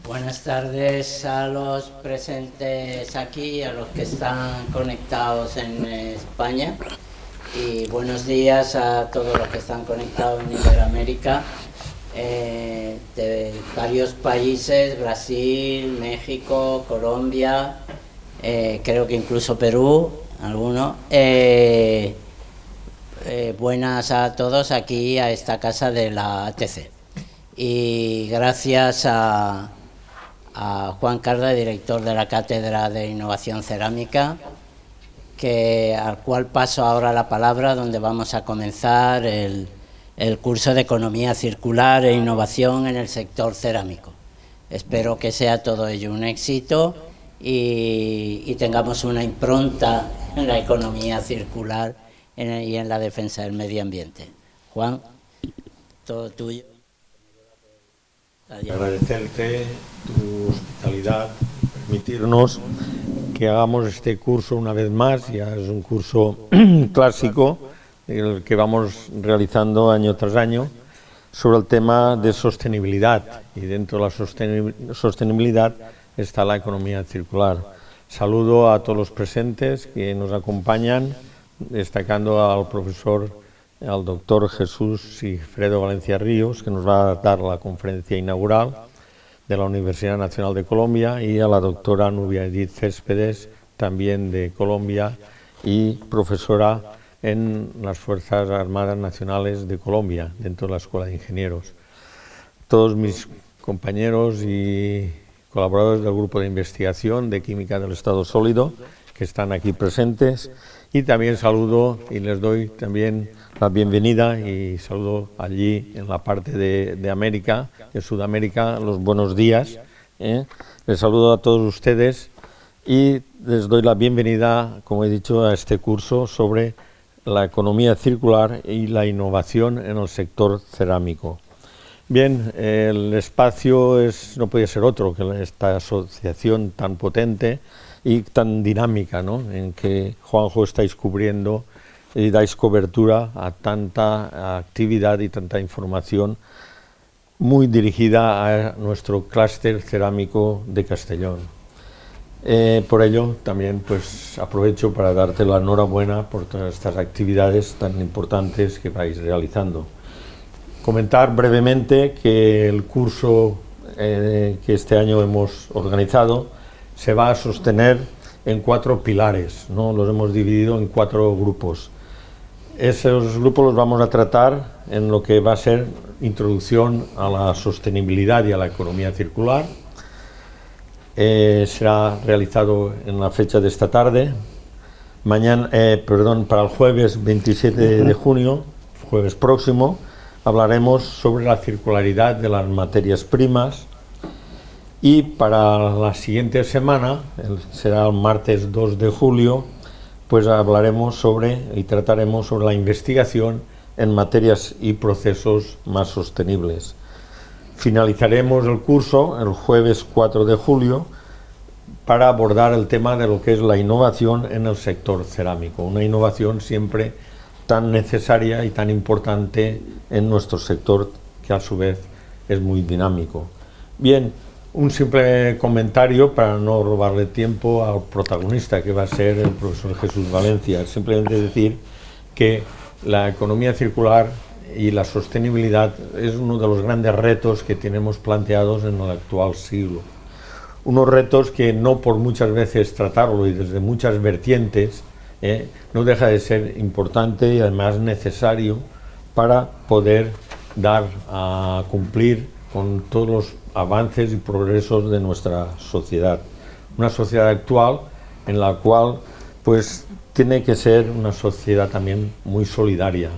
Buenas tardes a los presentes aquí, a los que están conectados en España, y buenos días a todos los que están conectados en Iberoamérica, de varios países: Brasil, México, Colombia, creo que incluso Perú, algunos. Buenas a todos aquí a esta casa de la ATC. Y gracias a Juan Carda, director de la Cátedra de Innovación Cerámica, al cual paso ahora la palabra, donde vamos a comenzar el curso de Economía Circular e Innovación en el sector cerámico. Espero que sea todo ello un éxito y tengamos una impronta en la economía circular y en la defensa del medio ambiente. Juan, todo tuyo. Agradecerte tu hospitalidad, permitirnos que hagamos este curso una vez más. Ya es un curso clásico, el que vamos realizando año tras año, sobre el tema de sostenibilidad, y dentro de la sostenibilidad está la economía circular. Saludo a todos los presentes que nos acompañan, destacando al profesor, al doctor Jesús Sigfredo Valencia Ríos, que nos va a dar la conferencia inaugural de la Universidad Nacional de Colombia, y a la doctora Nubia Edith Céspedes, también de Colombia y profesora en las Fuerzas Armadas Nacionales de Colombia, dentro de la Escuela de Ingenieros. Todos mis compañeros y colaboradores del Grupo de Investigación de Química del Estado Sólido, que están aquí presentes, y también saludo y les doy también la bienvenida y saludo allí en la parte de América, de Sudamérica, los buenos días. Les saludo a todos ustedes y les doy la bienvenida, como he dicho, a este curso sobre la economía circular y la innovación en el sector cerámico. Bien, el espacio no podía ser otro que esta asociación tan potente y tan dinámica, ¿no?, en que, Juanjo, estáis cubriendo y dais cobertura a tanta actividad y tanta información muy dirigida a nuestro clúster cerámico de Castellón. Por ello, también pues aprovecho para darte la enhorabuena por todas estas actividades tan importantes que vais realizando. Comentar brevemente que el curso que este año hemos organizado se va a sostener en 4 pilares, ¿no? Los hemos dividido en 4 grupos. Esos grupos los vamos a tratar en lo que va a ser introducción a la sostenibilidad y a la economía circular. Será realizado en la fecha de esta tarde. Para el jueves 27 de junio, jueves próximo, hablaremos sobre la circularidad de las materias primas. Y para la siguiente semana, será el martes 2 de julio, pues hablaremos y trataremos sobre la investigación en materias y procesos más sostenibles. Finalizaremos el curso el jueves 4 de julio para abordar el tema de lo que es la innovación en el sector cerámico, una innovación siempre tan necesaria y tan importante en nuestro sector, que a su vez es muy dinámico. Bien, un simple comentario para no robarle tiempo al protagonista, que va a ser el profesor Jesús Valencia. Simplemente decir que la economía circular y la sostenibilidad es uno de los grandes retos que tenemos planteados en el actual siglo. Unos retos que no por muchas veces tratarlo y desde muchas vertientes no deja de ser importante y además necesario para poder dar a cumplir con todos los avances y progresos de nuestra sociedad. Una sociedad actual en la cual pues tiene que ser una sociedad también muy solidaria,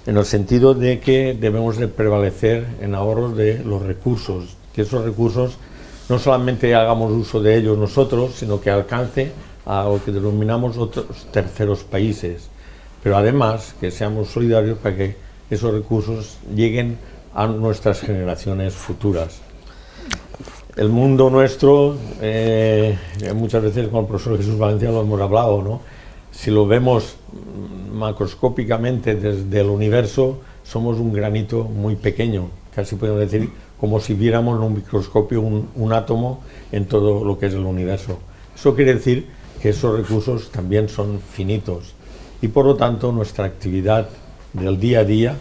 en el sentido de que debemos de prevalecer en ahorros de los recursos, que esos recursos no solamente hagamos uso de ellos nosotros, sino que alcance a lo que denominamos otros terceros países, pero además que seamos solidarios para que esos recursos lleguen a nuestras generaciones futuras. El mundo nuestro, muchas veces con el profesor Jesús Valencia lo hemos hablado, ¿no? Si lo vemos macroscópicamente desde el universo, somos un granito muy pequeño, casi podemos decir como si viéramos en un microscopio un átomo en todo lo que es el universo. Eso quiere decir que esos recursos también son finitos y por lo tanto nuestra actividad del día a día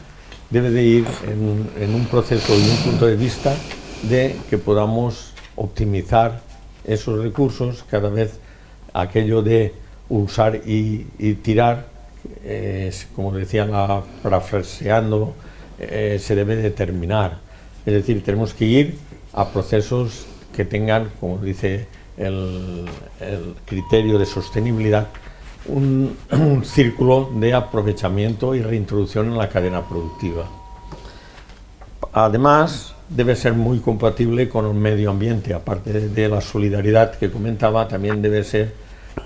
debe de ir en un proceso y un punto de vista de que podamos optimizar esos recursos. Cada vez aquello de usar y tirar, como decían parafraseando, se debe determinar. Es decir, tenemos que ir a procesos que tengan, como dice el criterio de sostenibilidad, un círculo de aprovechamiento y reintroducción en la cadena productiva. Además, debe ser muy compatible con el medio ambiente. Aparte de la solidaridad que comentaba, también debe ser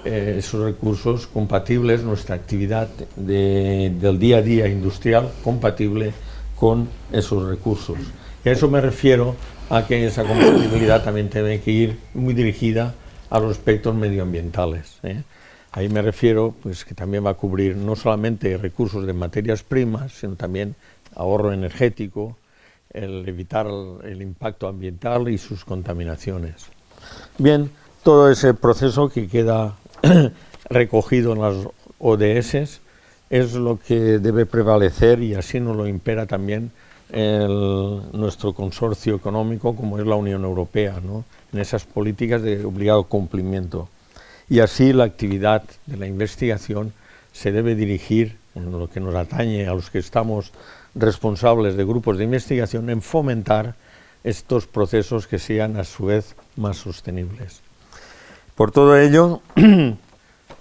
esos recursos compatibles, nuestra actividad del día a día industrial compatible con esos recursos. Y a eso me refiero, a que esa compatibilidad también tiene que ir muy dirigida a los aspectos medioambientales. Ahí me refiero, pues, que también va a cubrir no solamente recursos de materias primas, sino también ahorro energético, el evitar el impacto ambiental y sus contaminaciones. Bien, todo ese proceso que queda recogido en las ODS es lo que debe prevalecer, y así nos lo impera también nuestro consorcio económico, como es la Unión Europea, ¿no?, en esas políticas de obligado cumplimiento. Y así la actividad de la investigación se debe dirigir, en lo que nos atañe a los que estamos responsables de grupos de investigación, en fomentar estos procesos que sean a su vez más sostenibles. Por todo ello,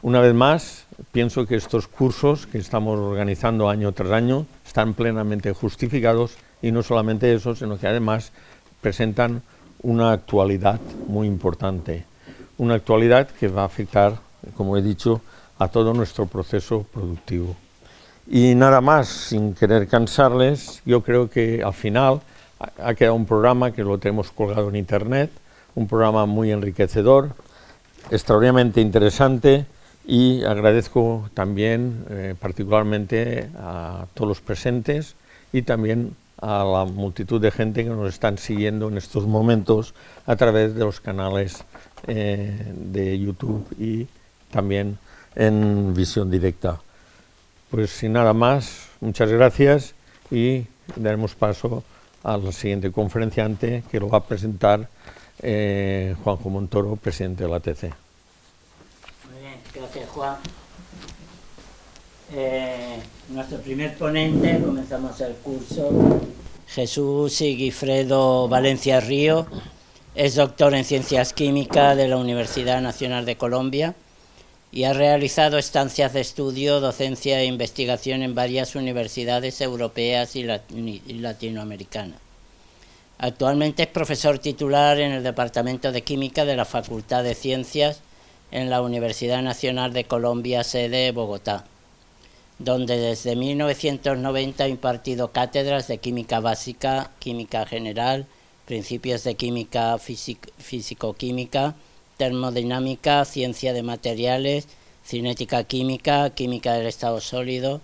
una vez más, pienso que estos cursos que estamos organizando año tras año están plenamente justificados, y no solamente eso, sino que además presentan una actualidad muy importante, una actualidad que va a afectar, como he dicho, a todo nuestro proceso productivo. Y nada más, sin querer cansarles, yo creo que al final ha quedado un programa que lo tenemos colgado en internet, un programa muy enriquecedor, extraordinariamente interesante, y agradezco también particularmente a todos los presentes y también a la multitud de gente que nos están siguiendo en estos momentos a través de los canales de YouTube y también en visión directa. Pues sin nada más, muchas gracias, y daremos paso a la siguiente conferenciante, que lo va a presentar Juanjo Montoro, presidente de la ATC. Muy bien, gracias, Juan. Nuestro primer ponente, comenzamos el curso, Jesús Sigifredo Valencia Río, es doctor en Ciencias Químicas de la Universidad Nacional de Colombia y ha realizado estancias de estudio, docencia e investigación en varias universidades europeas y latinoamericanas. Actualmente es profesor titular en el Departamento de Química de la Facultad de Ciencias en la Universidad Nacional de Colombia, sede Bogotá, donde desde 1990 ha impartido cátedras de química básica, química general, principios de química físico-química, termodinámica, ciencia de materiales, cinética química, química del estado sólido,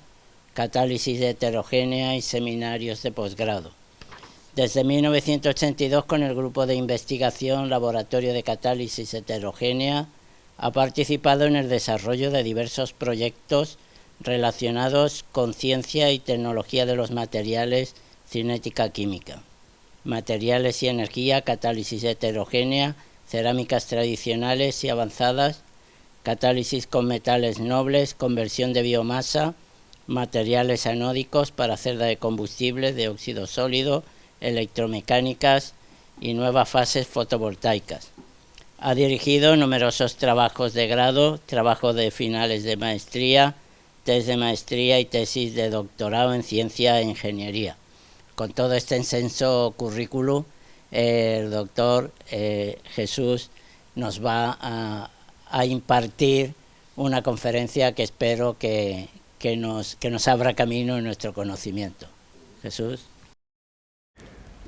catálisis heterogénea y seminarios de posgrado. Desde 1982, con el grupo de investigación Laboratorio de Catálisis Heterogénea, ha participado en el desarrollo de diversos proyectos relacionados con ciencia y tecnología de los materiales, cinética química, materiales y energía, catálisis heterogénea, cerámicas tradicionales y avanzadas, catálisis con metales nobles, conversión de biomasa, materiales anódicos para celda de combustible de óxido sólido, electromecánicas y nuevas fases fotovoltaicas. Ha dirigido numerosos trabajos de grado, trabajos de finales de maestría, tesis de maestría y tesis de doctorado en ciencia e ingeniería. Con todo este extenso currículum, el doctor Jesús nos va a impartir una conferencia que espero que nos abra camino en nuestro conocimiento. Jesús.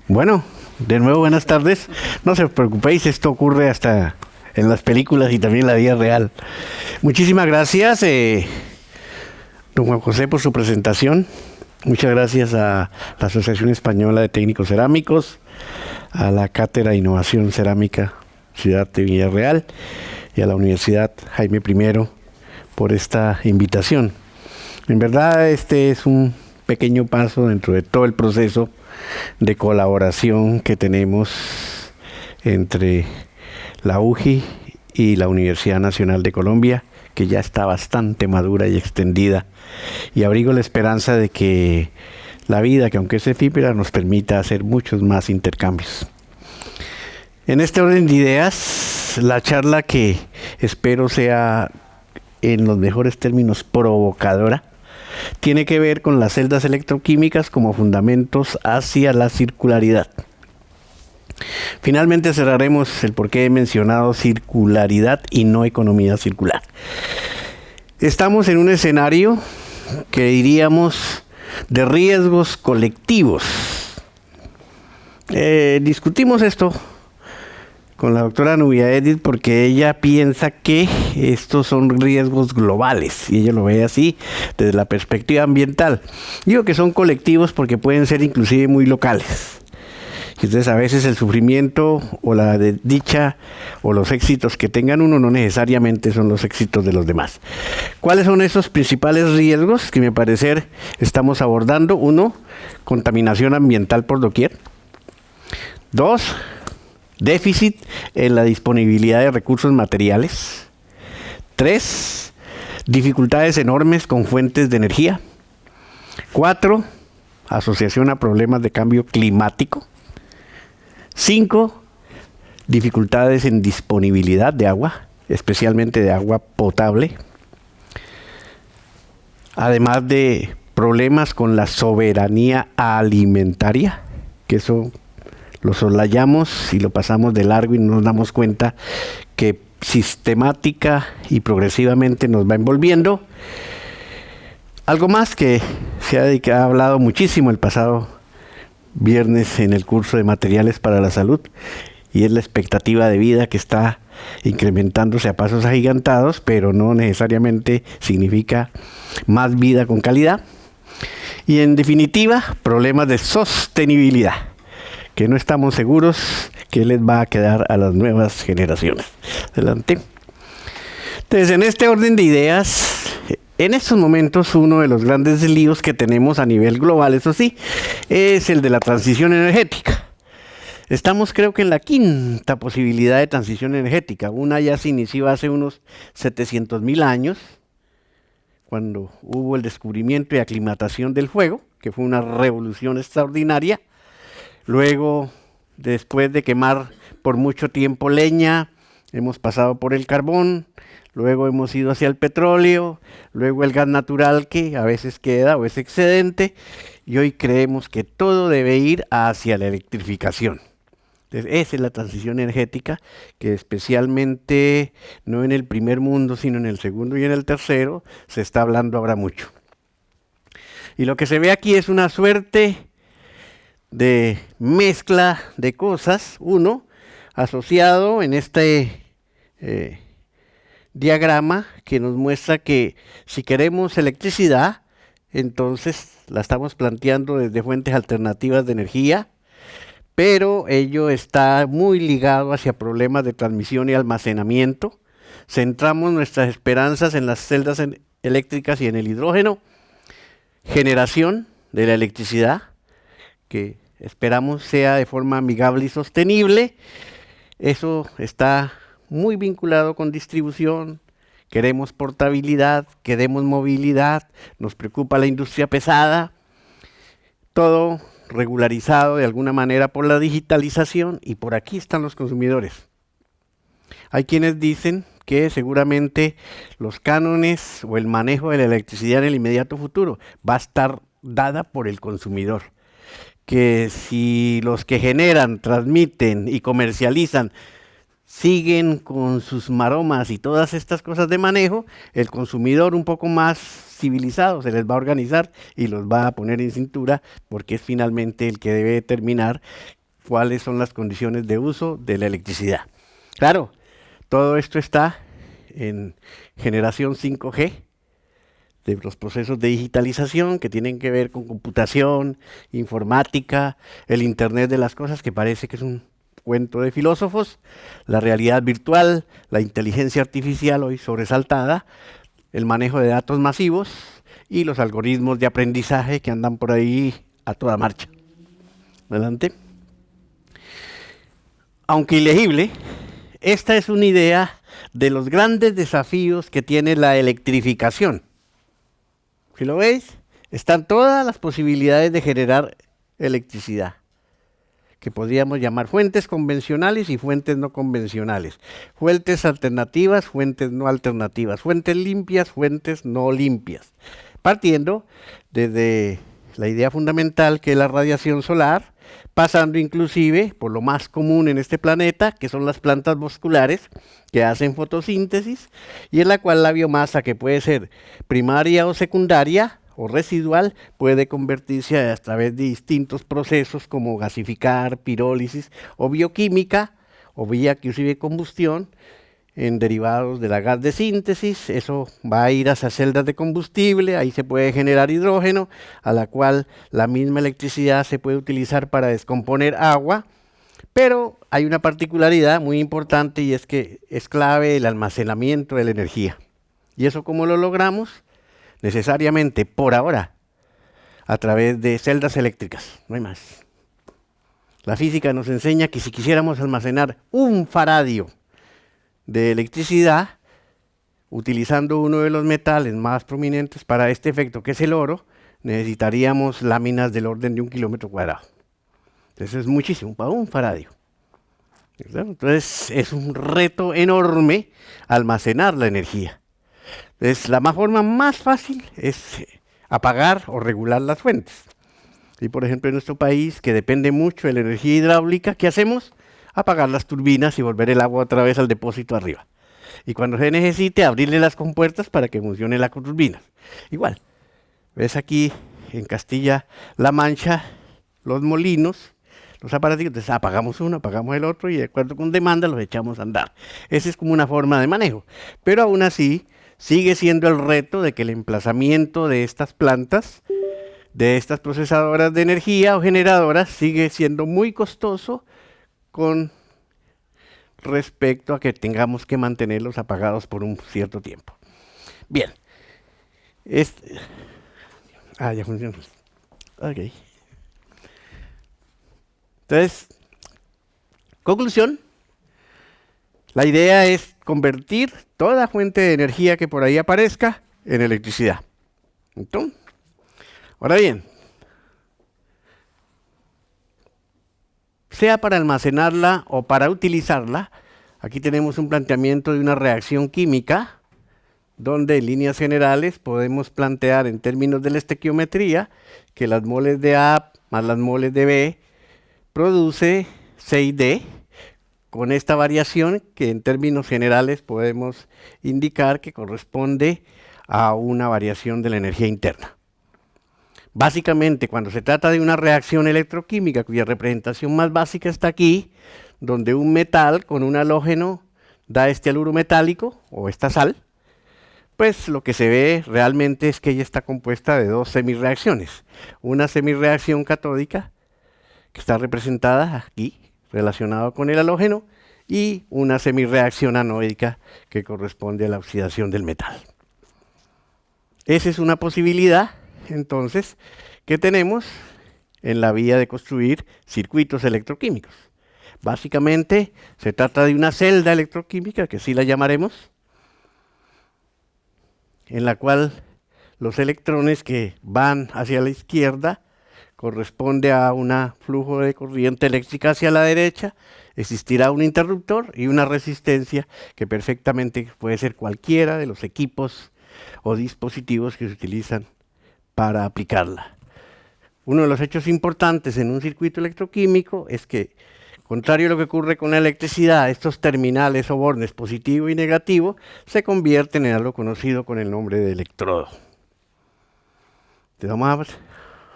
Bueno, de nuevo buenas tardes. No se preocupéis, esto ocurre hasta en las películas y también en la vida real. Muchísimas gracias, don Juan José, por su presentación. Muchas gracias a la Asociación Española de Técnicos Cerámicos, a la Cátedra de Innovación Cerámica Ciudad de Villarreal y a la Universidad Jaime I por esta invitación. En verdad, este es un pequeño paso dentro de todo el proceso de colaboración que tenemos entre la UJI y la Universidad Nacional de Colombia, que ya está bastante madura y extendida, y abrigo la esperanza de que la vida, que aunque es efímera, nos permita hacer muchos más intercambios. En este orden de ideas, la charla, que espero sea en los mejores términos provocadora, tiene que ver con las celdas electroquímicas como fundamentos hacia la circularidad. Finalmente cerraremos el por qué he mencionado circularidad y no economía circular. Estamos en un escenario que diríamos de riesgos colectivos. Discutimos esto con la doctora Nubia Edith porque ella piensa que estos son riesgos globales y ella lo ve así desde la perspectiva ambiental. Digo que son colectivos porque pueden ser inclusive muy locales. Entonces a veces el sufrimiento o la desdicha o los éxitos que tengan uno no necesariamente son los éxitos de los demás. ¿Cuáles son esos principales riesgos que, a mi parecer, estamos abordando? 1, contaminación ambiental por doquier. 2, déficit en la disponibilidad de recursos materiales. 3, dificultades enormes con fuentes de energía. 4, asociación a problemas de cambio climático. 5, dificultades en disponibilidad de agua, especialmente de agua potable. Además de problemas con la soberanía alimentaria, que eso lo soslayamos y lo pasamos de largo y no nos damos cuenta que sistemática y progresivamente nos va envolviendo. Algo más que se ha hablado muchísimo el pasado viernes en el curso de materiales para la salud, y es la expectativa de vida, que está incrementándose a pasos agigantados, pero no necesariamente significa más vida con calidad. Y en definitiva, problemas de sostenibilidad, que no estamos seguros que les va a quedar a las nuevas generaciones. Adelante. Entonces, en este orden de ideas, en estos momentos uno de los grandes líos que tenemos a nivel global, eso sí, es el de la transición energética. Estamos, creo que, en la quinta posibilidad de transición energética. Una ya se inició hace unos 700.000 años, cuando hubo el descubrimiento y aclimatación del fuego, que fue una revolución extraordinaria. Luego, después de quemar por mucho tiempo leña, hemos pasado por el carbón. Luego hemos ido hacia el petróleo, luego el gas natural, que a veces queda o es excedente, y hoy creemos que todo debe ir hacia la electrificación. Entonces, esa es la transición energética, que especialmente no en el primer mundo, sino en el segundo y en el tercero, se está hablando ahora mucho. Y lo que se ve aquí es una suerte de mezcla de cosas, uno asociado en este diagrama que nos muestra que si queremos electricidad, entonces la estamos planteando desde fuentes alternativas de energía, pero ello está muy ligado hacia problemas de transmisión y almacenamiento. Centramos nuestras esperanzas en las celdas eléctricas y en el hidrógeno. Generación de la electricidad, que esperamos sea de forma amigable y sostenible. Eso está muy vinculado con distribución. Queremos portabilidad, queremos movilidad, nos preocupa la industria pesada, todo regularizado de alguna manera por la digitalización, y por aquí están los consumidores. Hay quienes dicen que seguramente los cánones o el manejo de la electricidad en el inmediato futuro va a estar dada por el consumidor, que si los que generan, transmiten y comercializan siguen con sus maromas y todas estas cosas de manejo, el consumidor un poco más civilizado se les va a organizar y los va a poner en cintura, porque es finalmente el que debe determinar cuáles son las condiciones de uso de la electricidad. Claro, todo esto está en generación 5G, de los procesos de digitalización que tienen que ver con computación, informática, el Internet de las cosas, que parece que es un cuento de filósofos, la realidad virtual, la inteligencia artificial hoy sobresaltada, el manejo de datos masivos y los algoritmos de aprendizaje que andan por ahí a toda marcha. Adelante. Aunque ilegible, esta es una idea de los grandes desafíos que tiene la electrificación. Si lo veis, están todas las posibilidades de generar electricidad, que podríamos llamar fuentes convencionales y fuentes no convencionales, fuentes alternativas, fuentes no alternativas, fuentes limpias, fuentes no limpias, partiendo desde la idea fundamental que es la radiación solar, pasando inclusive por lo más común en este planeta, que son las plantas vasculares, que hacen fotosíntesis, y en la cual la biomasa, que puede ser primaria o secundaria, o residual, puede convertirse a través de distintos procesos como gasificar, pirólisis, o bioquímica, o vía inclusive combustión, en derivados de la gas de síntesis. Eso va a ir hacia celdas de combustible, ahí se puede generar hidrógeno, a la cual la misma electricidad se puede utilizar para descomponer agua, pero hay una particularidad muy importante y es que es clave el almacenamiento de la energía. ¿Y eso cómo lo logramos? Necesariamente, por ahora, a través de celdas eléctricas, no hay más. La física nos enseña que si quisiéramos almacenar 1 faradio de electricidad, utilizando uno de los metales más prominentes para este efecto, que es el oro, necesitaríamos láminas del orden de 1 kilómetro cuadrado. Entonces es muchísimo, para 1 faradio. Entonces es un reto enorme almacenar la energía. Entonces la forma más fácil es apagar o regular las fuentes. Y por ejemplo en nuestro país, que depende mucho de la energía hidráulica, ¿qué hacemos? Apagar las turbinas y volver el agua otra vez al depósito arriba. Y cuando se necesite, abrirle las compuertas para que funcione la turbina. Igual, ves aquí en Castilla-La Mancha los molinos, los aparatos, entonces apagamos uno, apagamos el otro y de acuerdo con demanda los echamos a andar. Esa es como una forma de manejo. Pero aún así, sigue siendo el reto de que el emplazamiento de estas plantas, de estas procesadoras de energía o generadoras, sigue siendo muy costoso con respecto a que tengamos que mantenerlos apagados por un cierto tiempo. Bien. Ya funciona. Ok. Entonces, conclusión. La idea es convertir toda fuente de energía que por ahí aparezca en electricidad. Entonces, ahora bien, sea para almacenarla o para utilizarla, aquí tenemos un planteamiento de una reacción química, donde en líneas generales podemos plantear en términos de la estequiometría que las moles de A más las moles de B produce C y D, con esta variación que en términos generales podemos indicar que corresponde a una variación de la energía interna. Básicamente, cuando se trata de una reacción electroquímica, cuya representación más básica está aquí, donde un metal con un halógeno da este haluro metálico, o esta sal, pues lo que se ve realmente es que ella está compuesta de 2 semirreacciones. Una semirreacción catódica, que está representada aquí, relacionado con el halógeno, y una semirreacción anoica, que corresponde a la oxidación del metal. Esa es una posibilidad, entonces, que tenemos en la vía de construir circuitos electroquímicos. Básicamente, se trata de una celda electroquímica, que así la llamaremos, en la cual los electrones que van hacia la izquierda corresponde a un flujo de corriente eléctrica hacia la derecha, existirá un interruptor y una resistencia que perfectamente puede ser cualquiera de los equipos o dispositivos que se utilizan para aplicarla. Uno de los hechos importantes en un circuito electroquímico es que, contrario a lo que ocurre con la electricidad, estos terminales o bornes positivo y negativo se convierten en algo conocido con el nombre de electrodo. Te vamos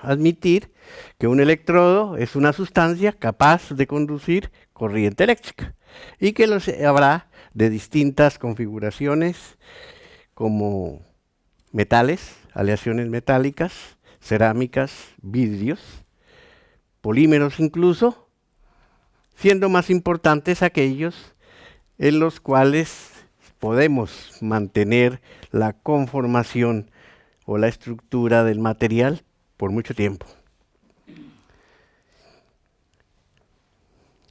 a admitir que un electrodo es una sustancia capaz de conducir corriente eléctrica y que habrá de distintas configuraciones como metales, aleaciones metálicas, cerámicas, vidrios, polímeros incluso, siendo más importantes aquellos en los cuales podemos mantener la conformación o la estructura del material por mucho tiempo.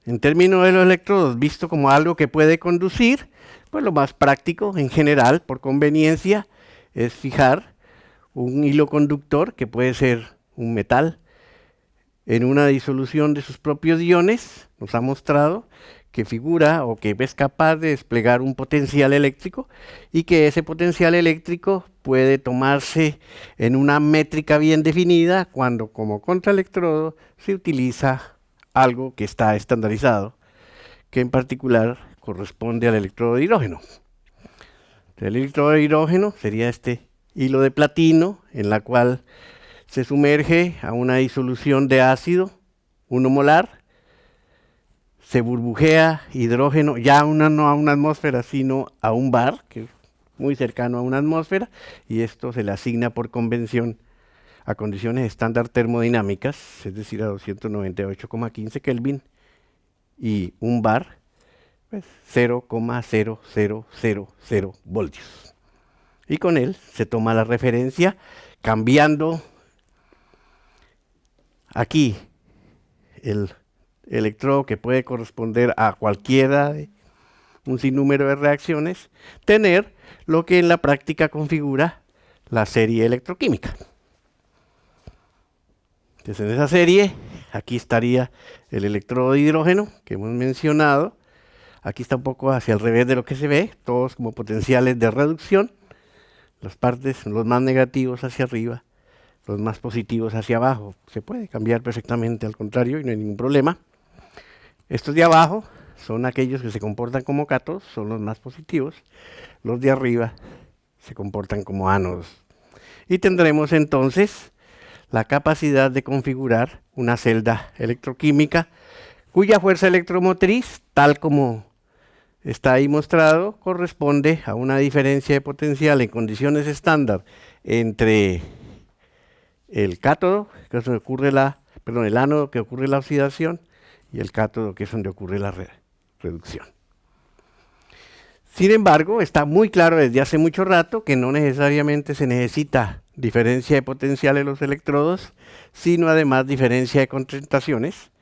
En términos de los electrodos, visto como algo que puede conducir, pues lo más práctico en general, por conveniencia, es fijar un hilo conductor, que puede ser un metal, en una disolución de sus propios iones. Nos ha mostrado que figura o que es capaz de desplegar un potencial eléctrico y que ese potencial eléctrico puede tomarse en una métrica bien definida cuando como contraelectrodo se utiliza algo que está estandarizado, que en particular corresponde al electrodo de hidrógeno. El electrodo de hidrógeno sería este hilo de platino en la cual se sumerge a una disolución de ácido 1 molar, se burbujea hidrógeno, ya no a una atmósfera, sino a un bar, que es muy cercano a una atmósfera, y esto se le asigna por convención a condiciones estándar termodinámicas, es decir, a 298,15 Kelvin, y un bar, pues 0,0000 voltios. Y con él se toma la referencia cambiando aquí el electrodo, que puede corresponder a cualquiera de un sinnúmero de reacciones, tener lo que en la práctica configura la serie electroquímica. Entonces, en esa serie, aquí estaría el electrodo de hidrógeno que hemos mencionado. Aquí está un poco hacia el revés de lo que se ve, todos como potenciales de reducción. Las partes, los más negativos hacia arriba, los más positivos hacia abajo. Se puede cambiar perfectamente al contrario y no hay ningún problema. Estos de abajo son aquellos que se comportan como cátodos, son los más positivos. Los de arriba se comportan como ánodos. Y tendremos entonces la capacidad de configurar una celda electroquímica cuya fuerza electromotriz, tal como está ahí mostrado, corresponde a una diferencia de potencial en condiciones estándar entre el cátodo, que es donde ocurre el ánodo, que ocurre la oxidación, y el cátodo, que es donde ocurre la reducción. Sin embargo, está muy claro desde hace mucho rato que no necesariamente se necesita diferencia de potencial en los electrodos, sino además diferencia de concentraciones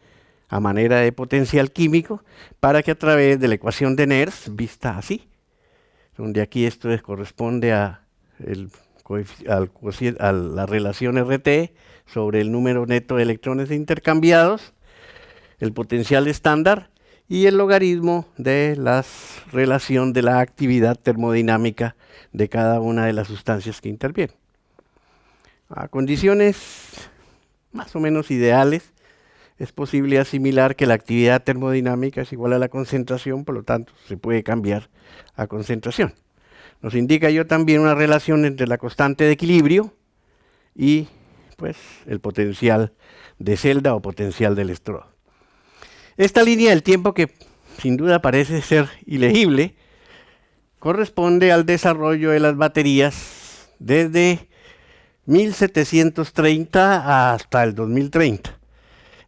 a manera de potencial químico, para que a través de la ecuación de Nernst, vista así, donde aquí esto corresponde a la relación RT sobre el número neto de electrones intercambiados, el potencial estándar y el logaritmo de la relación de la actividad termodinámica de cada una de las sustancias que intervienen. A condiciones más o menos ideales, es posible asimilar que la actividad termodinámica es igual a la concentración, por lo tanto se puede cambiar a concentración. Nos indica ello también una relación entre la constante de equilibrio y pues, el potencial de celda o potencial del electrodo. Esta línea del tiempo, que sin duda parece ser ilegible, corresponde al desarrollo de las baterías desde 1730 hasta el 2030.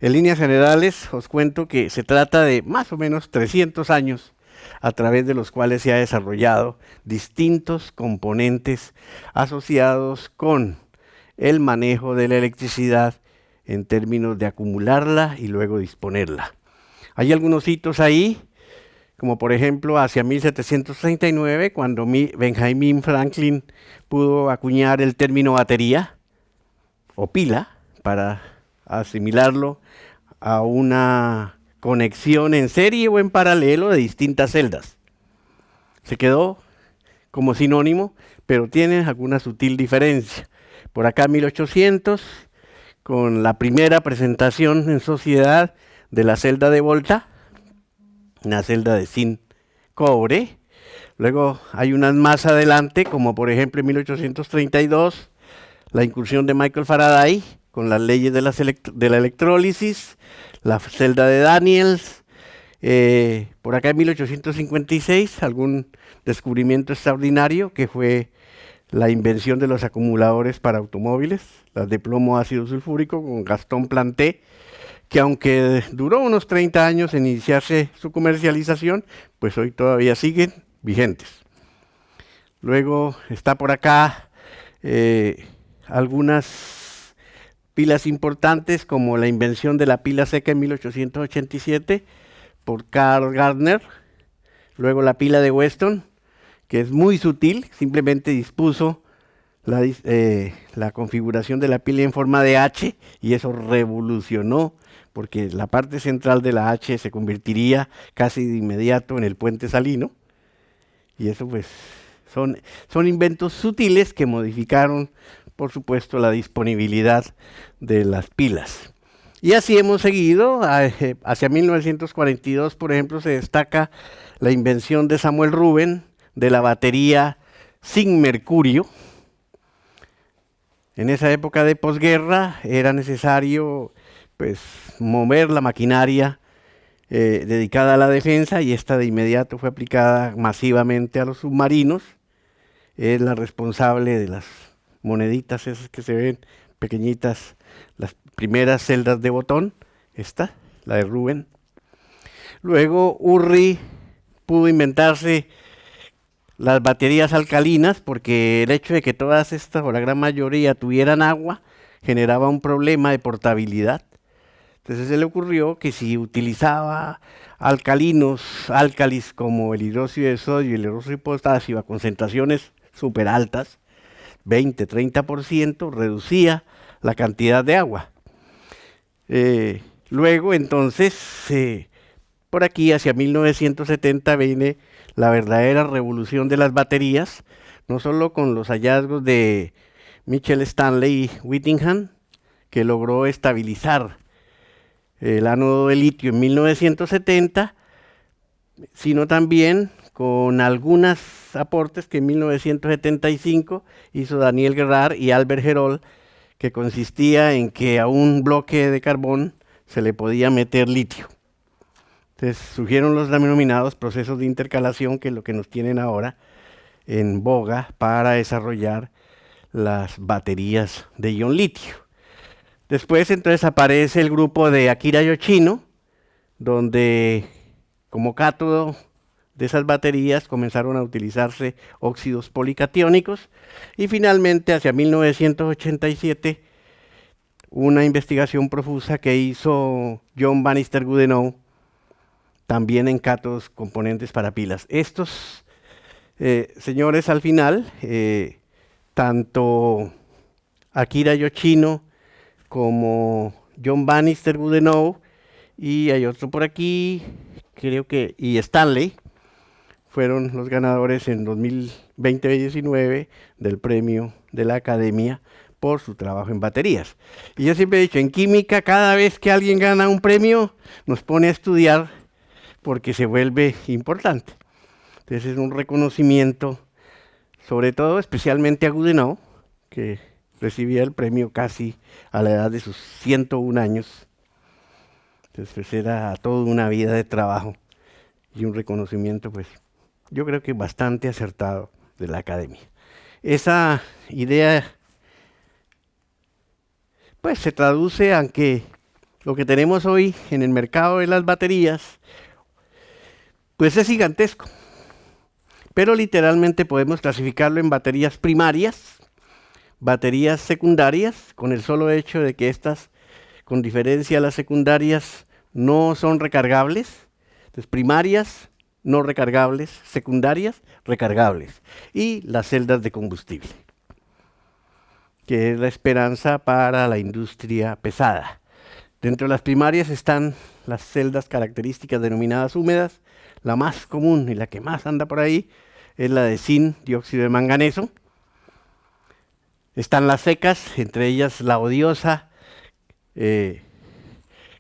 En líneas generales os cuento que se trata de más o menos 300 años a través de los cuales se ha desarrollado distintos componentes asociados con el manejo de la electricidad en términos de acumularla y luego disponerla. Hay algunos hitos ahí, como por ejemplo hacia 1739, cuando Benjamin Franklin pudo acuñar el término batería o pila para asimilarlo a una conexión en serie o en paralelo de distintas celdas. Se quedó como sinónimo, pero tiene alguna sutil diferencia. Por acá 1800, con la primera presentación en sociedad de la celda de Volta, una celda de zinc cobre. Luego hay unas más adelante, como por ejemplo en 1832, la incursión de Michael Faraday con las leyes de la electrólisis, la celda de Daniels. Por acá en 1856, algún descubrimiento extraordinario que fue la invención de los acumuladores para automóviles, las de plomo ácido sulfúrico con Gastón Planté, que aunque duró unos 30 años en iniciarse su comercialización, pues hoy todavía siguen vigentes. Luego está por acá algunas pilas importantes, como la invención de la pila seca en 1887 por Carl Gardner. Luego la pila de Weston, que es muy sutil, simplemente dispuso la configuración de la pila en forma de H, y eso revolucionó, porque la parte central de la H se convertiría casi de inmediato en el puente salino, y eso pues son inventos sutiles que modificaron, por supuesto, la disponibilidad de las pilas. Y así hemos seguido. Hacia 1942, por ejemplo, se destaca la invención de Samuel Rubin de la batería sin mercurio. En esa época de posguerra era necesario pues mover la maquinaria dedicada a la defensa, y esta de inmediato fue aplicada masivamente a los submarinos. Es la responsable de las moneditas esas que se ven pequeñitas, las primeras celdas de botón, esta, la de Rubin. Luego Urry pudo inventarse las baterías alcalinas, porque el hecho de que todas estas, o la gran mayoría, tuvieran agua, generaba un problema de portabilidad. Entonces se le ocurrió que si utilizaba álcalis como el hidróxido de sodio y el hidróxido de potasio a concentraciones súper altas, 20-30%, reducía la cantidad de agua. Luego entonces, por aquí hacia 1970 viene la verdadera revolución de las baterías, no solo con los hallazgos de Michael Stanley y Whittingham, que logró estabilizar el ánodo de litio en 1970, sino también con algunos aportes que en 1975 hizo Daniel Gerard y Albert Gerold, que consistía en que a un bloque de carbón se le podía meter litio. Entonces surgieron los denominados procesos de intercalación, que es lo que nos tienen ahora en boga para desarrollar las baterías de ion litio. Después entonces aparece el grupo de Akira Yoshino, donde como cátodo de esas baterías comenzaron a utilizarse óxidos policatiónicos, y finalmente hacia 1987 una investigación profusa que hizo John Bannister Goodenough, también en cátodos componentes para pilas. Estos señores al final, tanto Akira Yoshino como John Bannister Goodenough, y hay otro por aquí, creo que, y Stanley, fueron los ganadores en 2019 del premio de la Academia por su trabajo en baterías. Y yo siempre he dicho, en química, cada vez que alguien gana un premio, nos pone a estudiar porque se vuelve importante. Entonces es un reconocimiento, sobre todo, especialmente a Goodenough, que recibía el premio casi a la edad de sus 101 años. Entonces pues era toda una vida de trabajo y un reconocimiento, pues, yo creo que bastante acertado de la Academia. Esa idea, pues, se traduce a que lo que tenemos hoy en el mercado de las baterías, pues es gigantesco. Pero literalmente podemos clasificarlo en baterías primarias, baterías secundarias, con el solo hecho de que estas, con diferencia a las secundarias, no son recargables. Entonces, primarias, no recargables; secundarias, recargables. Y las celdas de combustible, que es la esperanza para la industria pesada. Dentro de las primarias están las celdas características denominadas húmedas. La más común y la que más anda por ahí es la de zinc, dióxido de manganeso. Están las secas, entre ellas la odiosa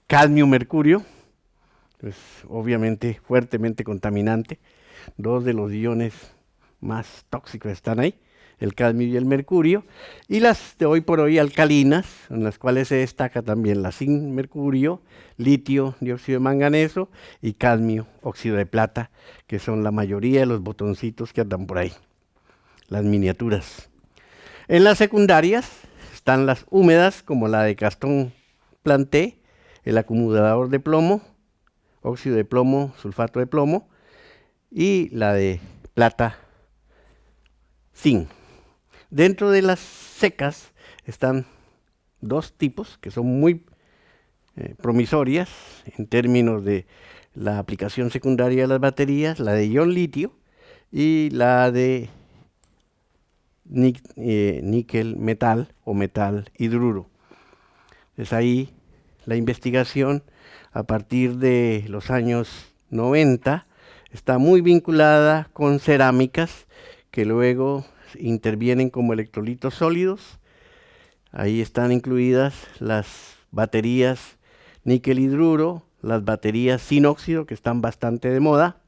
cadmio-mercurio, pues obviamente fuertemente contaminante. Dos de los iones más tóxicos están ahí, el cadmio y el mercurio. Y las de hoy por hoy alcalinas, en las cuales se destaca también la zinc-mercurio, litio, dióxido de manganeso y cadmio, óxido de plata, que son la mayoría de los botoncitos que andan por ahí, las miniaturas. En las secundarias están las húmedas, como la de Castón Planté, el acumulador de plomo, óxido de plomo, sulfato de plomo, y la de plata zinc. Dentro de las secas están dos tipos que son muy promisorias en términos de la aplicación secundaria de las baterías, la de ion litio y la de níquel metal o metal hidruro. Es ahí la investigación a partir de los años 90 está muy vinculada con cerámicas que luego intervienen como electrolitos sólidos. Ahí están incluidas las baterías níquel hidruro, las baterías sin óxido, que están bastante de moda,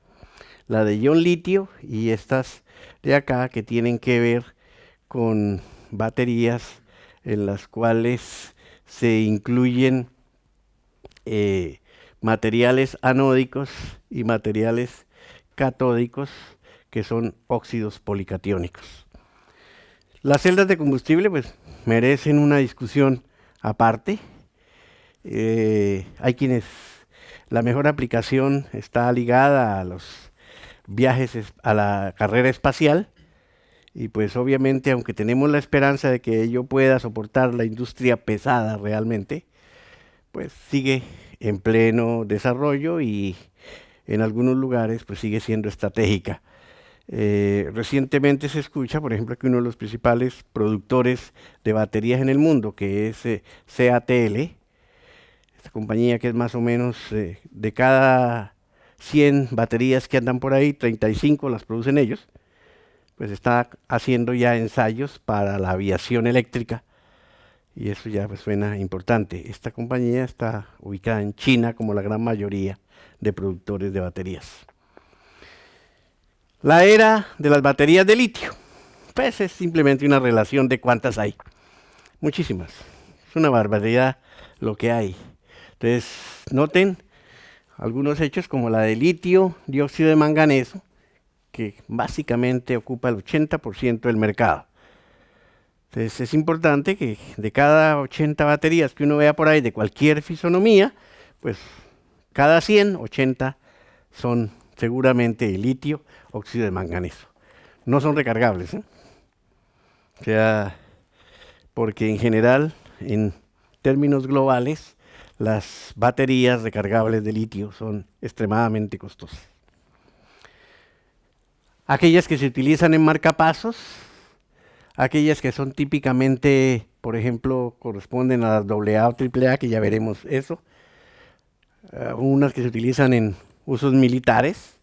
la de ion litio y estas de acá que tienen que ver con baterías en las cuales se incluyen materiales anódicos y materiales catódicos, que son óxidos policatiónicos. Las celdas de combustible pues merecen una discusión aparte. Hay quienes, la mejor aplicación está ligada a los viajes a la carrera espacial, y pues obviamente, aunque tenemos la esperanza de que ello pueda soportar la industria pesada realmente, pues sigue en pleno desarrollo y en algunos lugares pues sigue siendo estratégica. Recientemente se escucha, por ejemplo, que uno de los principales productores de baterías en el mundo, que es CATL, esta compañía que es más o menos de cada 100 baterías que andan por ahí, 35 las producen ellos, pues está haciendo ya ensayos para la aviación eléctrica, y eso ya pues suena importante. Esta compañía está ubicada en China, como la gran mayoría de productores de baterías. La era de las baterías de litio, pues es simplemente una relación de cuántas hay. Muchísimas. Es una barbaridad lo que hay. Entonces, noten algunos hechos como la de litio, dióxido de manganeso, que básicamente ocupa el 80% del mercado. Entonces, es importante que de cada 80 baterías que uno vea por ahí de cualquier fisonomía, pues cada 100, 80 son seguramente litio, óxido de manganeso. No son recargables, ¿eh? O sea, porque en general, en términos globales, las baterías recargables de litio son extremadamente costosas. Aquellas que se utilizan en marcapasos, aquellas que son típicamente, por ejemplo, corresponden a las AA o AAA, que ya veremos eso, unas que se utilizan en usos militares,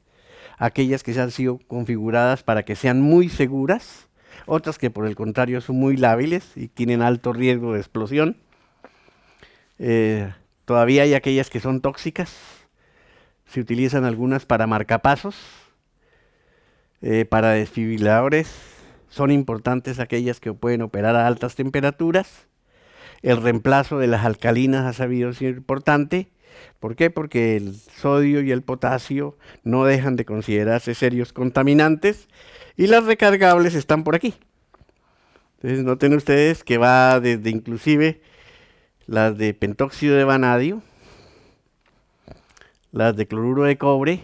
aquellas que se han sido configuradas para que sean muy seguras, otras que por el contrario son muy lábiles y tienen alto riesgo de explosión. Todavía hay aquellas que son tóxicas, se utilizan algunas para marcapasos, para desfibriladores, son importantes aquellas que pueden operar a altas temperaturas. El reemplazo de las alcalinas ha sabido ser importante. ¿Por qué? Porque el sodio y el potasio no dejan de considerarse serios contaminantes, y las recargables están por aquí. Entonces noten ustedes que va desde inclusive las de pentóxido de vanadio, las de cloruro de cobre.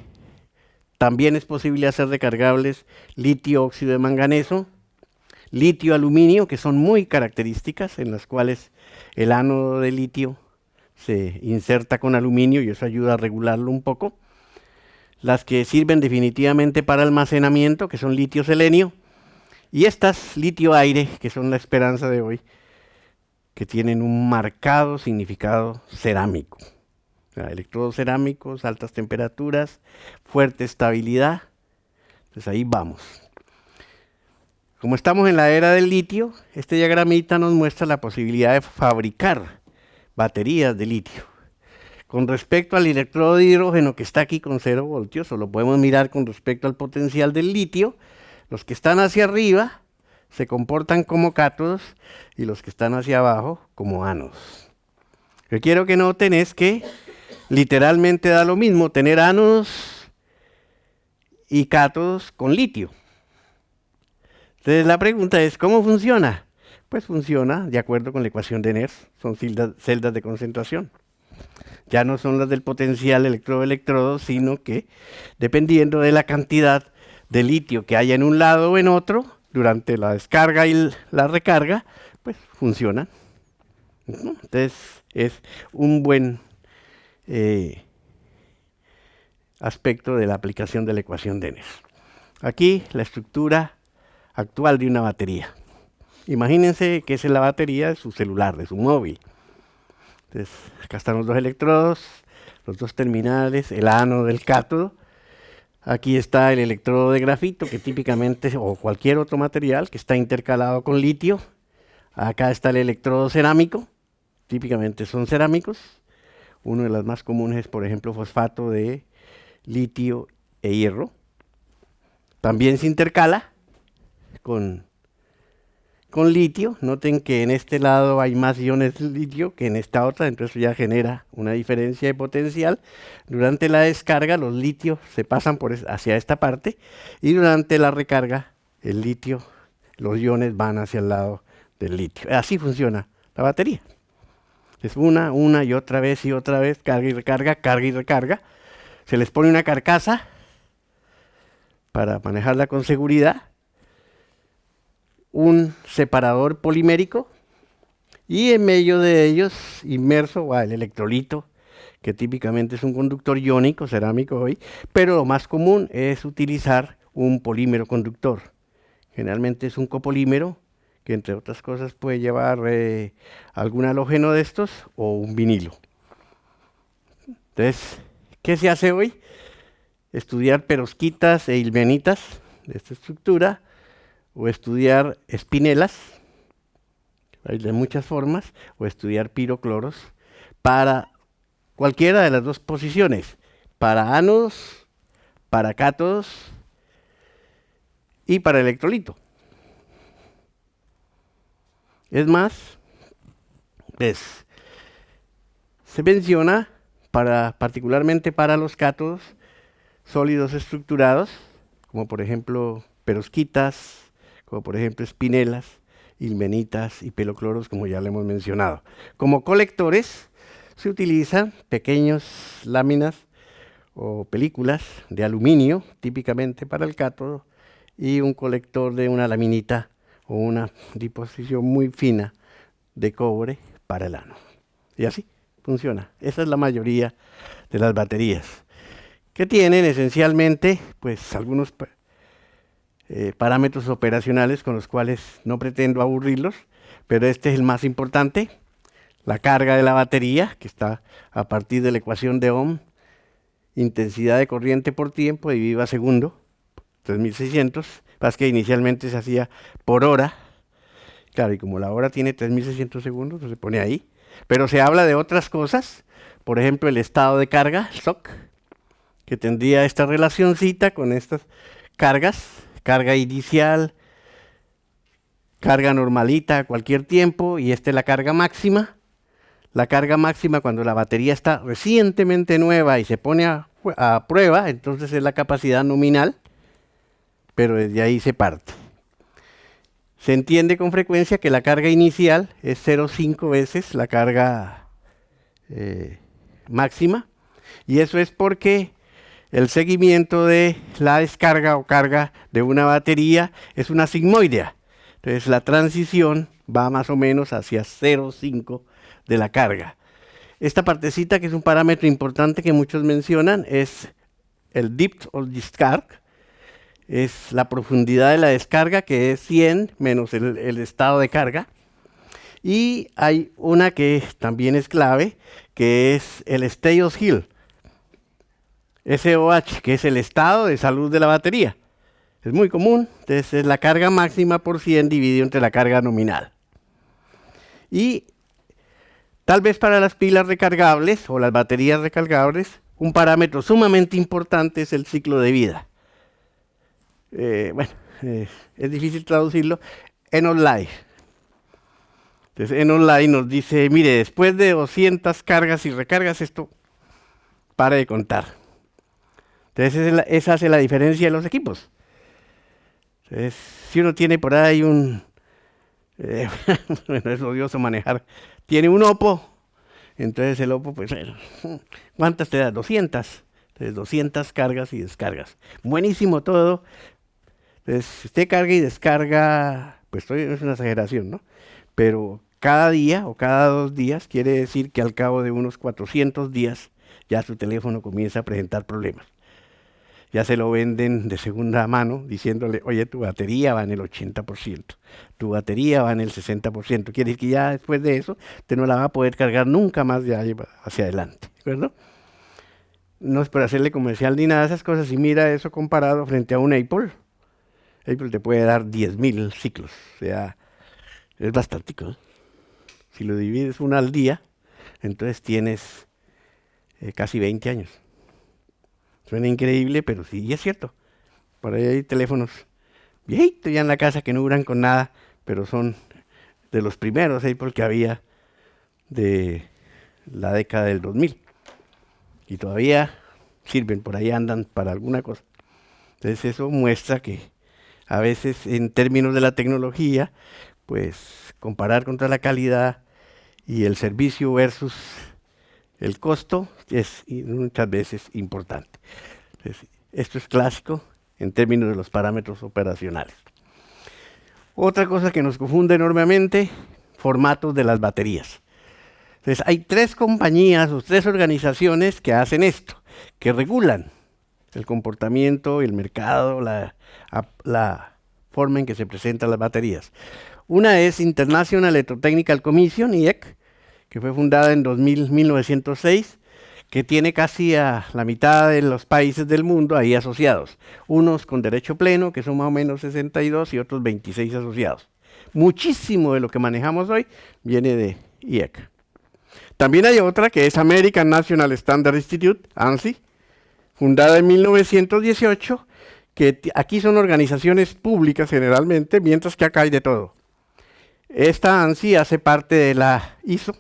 También es posible hacer recargables litio, óxido de manganeso, litio, aluminio, que son muy características, en las cuales el ánodo de litio se inserta con aluminio y eso ayuda a regularlo un poco. Las que sirven definitivamente para almacenamiento, que son litio, selenio, y estas litio aire, que son la esperanza de hoy, que tienen un marcado significado cerámico. O sea, electrodos cerámicos, altas temperaturas, fuerte estabilidad. Entonces ahí vamos. Como estamos en la era del litio, este diagramita nos muestra la posibilidad de fabricar baterías de litio. Con respecto al electrodo de hidrógeno, que está aquí con 0 voltios, o lo podemos mirar con respecto al potencial del litio, los que están hacia arriba se comportan como cátodos y los que están hacia abajo como ánodos. Lo que quiero que noten es que literalmente da lo mismo tener ánodos y cátodos con litio. Entonces la pregunta es, ¿cómo funciona? pues funciona de acuerdo con la ecuación de Nernst, son celdas de concentración. Ya no son las del potencial electrodo-electrodo, sino que dependiendo de la cantidad de litio que haya en un lado o en otro, durante la descarga y la recarga, pues funcionan. Entonces es un buen aspecto de la aplicación de la ecuación de Nernst. Aquí la estructura actual de una batería. Imagínense que esa es la batería de su celular, de su móvil. Entonces, acá están los dos electrodos, los dos terminales, el ánodo del cátodo. Aquí está el electrodo de grafito, que típicamente, o cualquier otro material que está intercalado con litio. Acá está el electrodo cerámico, típicamente son cerámicos. Uno de los más comunes es, por ejemplo, fosfato de litio e hierro. También se intercala con litio. Noten que en este lado hay más iones de litio que en esta otra, entonces ya genera una diferencia de potencial. Durante la descarga los litios se pasan hacia esta parte y durante la recarga el litio, los iones van hacia el lado del litio. Así funciona la batería. Es una y otra vez, carga y recarga, carga y recarga. Se les pone una carcasa para manejarla con seguridad, un separador polimérico y en medio de ellos inmerso va el electrolito, que típicamente es un conductor iónico, cerámico hoy, pero lo más común es utilizar un polímero conductor. Generalmente es un copolímero que entre otras cosas puede llevar algún halógeno de estos o un vinilo. Entonces, ¿qué se hace hoy? Estudiar perovskitas e ilmenitas de esta estructura, o estudiar espinelas, hay de muchas formas, o estudiar pirocloros para cualquiera de las dos posiciones, para ánodos, para cátodos y para electrolito. Es más, pues, se menciona particularmente para los cátodos sólidos estructurados, como por ejemplo perovskitas, como por ejemplo espinelas, ilmenitas y pelocloros, como ya le hemos mencionado. Como colectores se utilizan pequeñas láminas o películas de aluminio, típicamente para el cátodo, y un colector de una laminita o una disposición muy fina de cobre para el ánodo. Y así funciona. Esa es la mayoría de las baterías, que tienen esencialmente pues algunos parámetros operacionales con los cuales no pretendo aburrirlos, pero este es el más importante: la carga de la batería, que está a partir de la ecuación de Ohm, intensidad de corriente por tiempo dividido a segundo, 3600, más que inicialmente se hacía por hora, claro, y como la hora tiene 3600 segundos, pues se pone ahí, pero se habla de otras cosas, por ejemplo el estado de carga, SOC, que tendría esta relacioncita con estas cargas, carga inicial, carga normalita a cualquier tiempo, y esta es la carga máxima. La carga máxima cuando la batería está recientemente nueva y se pone a prueba, entonces es la capacidad nominal, pero desde ahí se parte. Se entiende con frecuencia que la carga inicial es 0,5 veces la carga máxima, y eso es porque el seguimiento de la descarga o carga de una batería es una sigmoidea. Entonces la transición va más o menos hacia 0,5 de la carga. Esta partecita, que es un parámetro importante que muchos mencionan, es el depth of discharge, es la profundidad de la descarga, que es 100 menos el estado de carga. Y hay una que también es clave, que es el state of health, SOH, que es el estado de salud de la batería. Es muy común, entonces es la carga máxima por 100 dividido entre la carga nominal. Y tal vez para las pilas recargables o las baterías recargables, un parámetro sumamente importante es el ciclo de vida. Es difícil traducirlo. End-of life. Entonces, end-of life nos dice, mire, después de 200 cargas y recargas, esto para de contar. Entonces, esa hace la diferencia de los equipos. Entonces, si uno tiene por ahí un Bueno, es odioso manejar. Tiene un Oppo, entonces el Oppo, pues, ¿cuántas te da? 200. Entonces, 200 cargas y descargas. Buenísimo todo. Entonces, usted carga y descarga, pues es una exageración, ¿no? Pero cada día o cada 2 días quiere decir que al cabo de unos 400 días ya su teléfono comienza a presentar problemas. Ya se lo venden de segunda mano diciéndole, oye, tu batería va en el 80%, tu batería va en el 60%. Quiere decir que ya después de eso usted no la va a poder cargar nunca más de ahí hacia adelante, ¿de acuerdo? No es para hacerle comercial ni nada de esas cosas. Y mira eso comparado frente a un Apple. Apple te puede dar 10.000 ciclos, o sea, es bastante, ¿eh? Si lo divides una al día, entonces tienes casi 20 años. Suena increíble, pero sí, es cierto. Por ahí hay teléfonos viejitos ya en la casa que no duran con nada, pero son de los primeros Apple que había de la década del 2000. Y todavía sirven, por ahí andan para alguna cosa. Entonces eso muestra que a veces en términos de la tecnología, pues comparar contra la calidad y el servicio versus el costo es muchas veces importante. Entonces, esto es clásico en términos de los parámetros operacionales. Otra cosa que nos confunde enormemente, formatos de las baterías. Entonces, hay 3 compañías o 3 organizaciones que hacen esto, que regulan el comportamiento, el mercado, la forma en que se presentan las baterías. Una es International Electrotechnical Commission, IEC, que fue fundada en 1906, que tiene casi a la mitad de los países del mundo ahí asociados. Unos con derecho pleno, que son más o menos 62, y otros 26 asociados. Muchísimo de lo que manejamos hoy viene de IEC. También hay otra que es American National Standard Institute, ANSI, fundada en 1918, que aquí son organizaciones públicas generalmente, mientras que acá hay de todo. Esta ANSI hace parte de la ISO,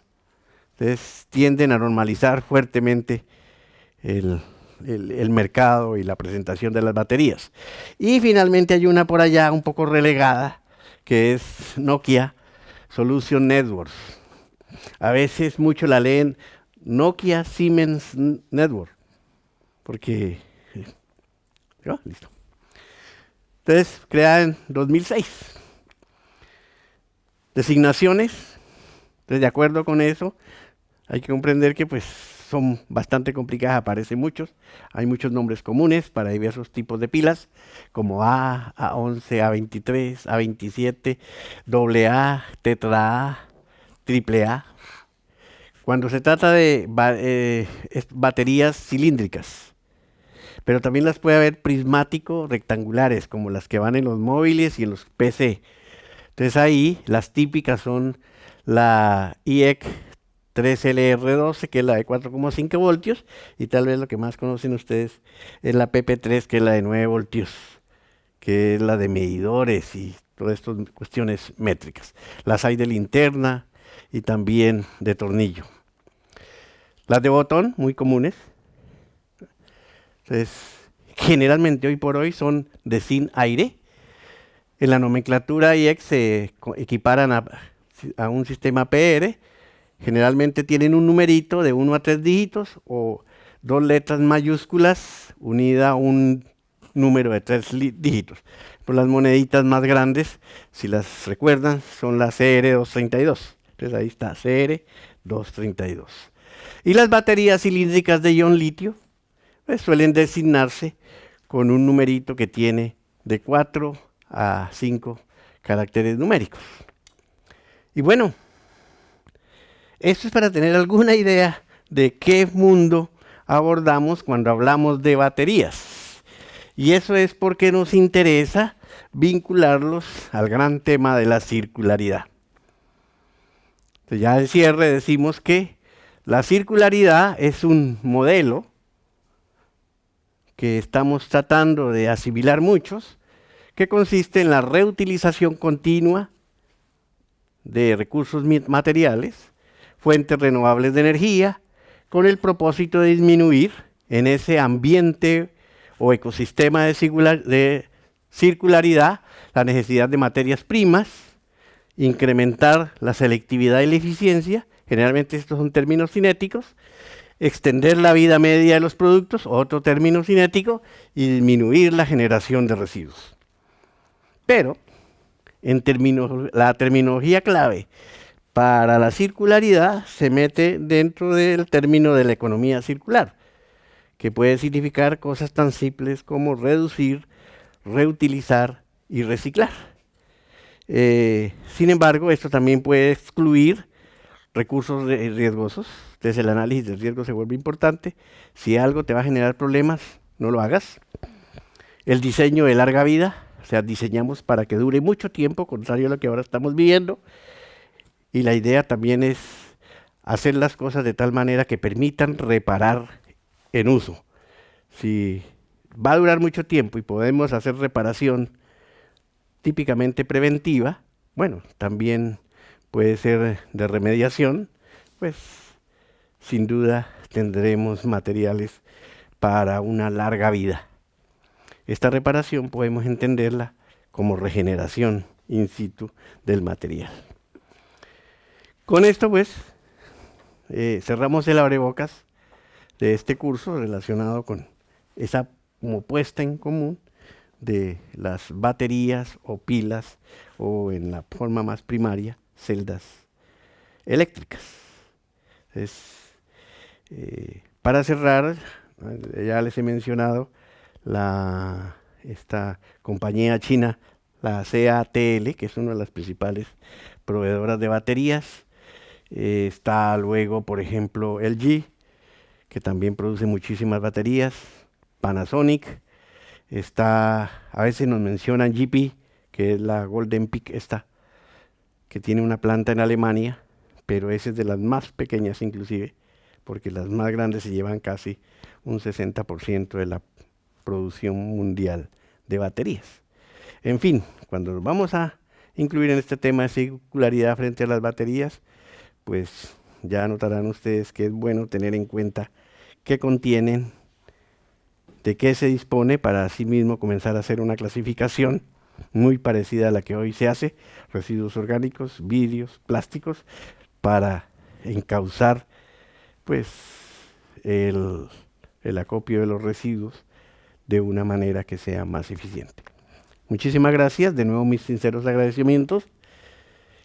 entonces tienden a normalizar fuertemente el mercado y la presentación de las baterías. Y finalmente hay una por allá un poco relegada, que es Nokia Solution Networks. A veces mucho la leen Nokia Siemens Network, porque... listo. Entonces, creada en 2006. Designaciones, entonces de acuerdo con eso, hay que comprender que pues son bastante complicadas, aparecen muchos, hay muchos nombres comunes para diversos tipos de pilas, como A, A11, A23, A27, AA, Tetra A, Triple A. Cuando se trata de baterías cilíndricas, pero también las puede haber prismático rectangulares, como las que van en los móviles y en los PC. Entonces ahí las típicas son la IEC 3LR12, que es la de 4,5 voltios, y tal vez lo que más conocen ustedes es la PP3, que es la de 9 voltios, que es la de medidores y todas estas cuestiones métricas. Las hay de linterna y también de tornillo. Las de botón, muy comunes. Entonces, generalmente hoy por hoy son de sin aire. En la nomenclatura IEC se equiparan a un sistema PR. Generalmente tienen un numerito de 1 a 3 dígitos o 2 letras mayúsculas unida a un número de 3 dígitos. Por las moneditas más grandes, si las recuerdan, son las CR232. Entonces ahí está, CR232. Y las baterías cilíndricas de ion litio pues suelen designarse con un numerito que tiene de 4 a 5 caracteres numéricos. Y bueno, esto es para tener alguna idea de qué mundo abordamos cuando hablamos de baterías. Y eso es porque nos interesa vincularlos al gran tema de la circularidad. Entonces ya de cierre decimos que la circularidad es un modelo que estamos tratando de asimilar muchos, que consiste en la reutilización continua de recursos materiales, fuentes renovables de energía, con el propósito de disminuir en ese ambiente o ecosistema de circularidad la necesidad de materias primas incrementar la selectividad y la eficiencia, generalmente estos son términos cinéticos, extender la vida media de los productos, otro término cinético, y disminuir la generación de residuos. Pero, la terminología clave para la circularidad se mete dentro del término de la economía circular, que puede significar cosas tan simples como reducir, reutilizar y reciclar. Sin embargo, esto también puede excluir recursos riesgosos. Entonces el análisis del riesgo se vuelve importante. Si algo te va a generar problemas, no lo hagas. El diseño de larga vida, o sea, diseñamos para que dure mucho tiempo, contrario a lo que ahora estamos viviendo. Y la idea también es hacer las cosas de tal manera que permitan reparar en uso. Si va a durar mucho tiempo y podemos hacer reparación típicamente preventiva, bueno, también puede ser de remediación, pues sin duda tendremos materiales para una larga vida. Esta reparación podemos entenderla como regeneración in situ del material. Con esto pues cerramos el abrebocas de este curso relacionado con esa como puesta en común de las baterías o pilas, o en la forma más primaria, celdas eléctricas. Para cerrar, ya les he mencionado esta compañía china, la CATL, que es una de las principales proveedoras de baterías. Está luego, por ejemplo, LG, que también produce muchísimas baterías, Panasonic. Está, a veces nos mencionan GP, que es la Golden Peak esta, que tiene una planta en Alemania, pero esa es de las más pequeñas inclusive, porque las más grandes se llevan casi un 60% de la producción mundial de baterías. En fin, cuando nos vamos a incluir en este tema de circularidad frente a las baterías, pues ya notarán ustedes que es bueno tener en cuenta qué contienen, de qué se dispone, para así mismo comenzar a hacer una clasificación muy parecida a la que hoy se hace: residuos orgánicos, vidrios, plásticos, para encauzar pues el acopio de los residuos de una manera que sea más eficiente. Muchísimas gracias, de nuevo mis sinceros agradecimientos,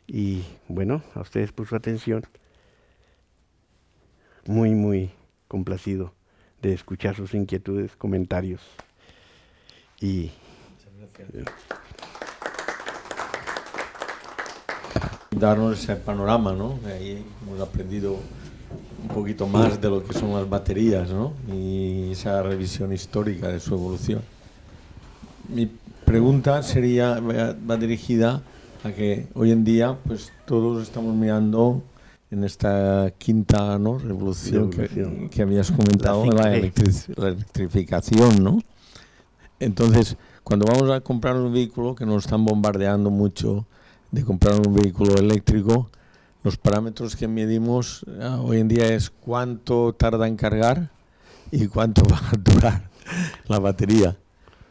y bueno, a ustedes por su atención. Muy complacido de escuchar sus inquietudes, comentarios. Y darnos ese panorama, ¿no? Ahí hemos aprendido un poquito más de lo que son las baterías, ¿no? Y esa revisión histórica de su evolución. Mi pregunta va dirigida a que hoy en día pues todos estamos mirando en esta quinta, ¿no?, revolución que habías comentado, la electrificación, ¿no? Entonces, cuando vamos a comprar un vehículo, que nos están bombardeando mucho de comprar un vehículo eléctrico, los parámetros que medimos hoy en día es cuánto tarda en cargar y cuánto va a durar la batería.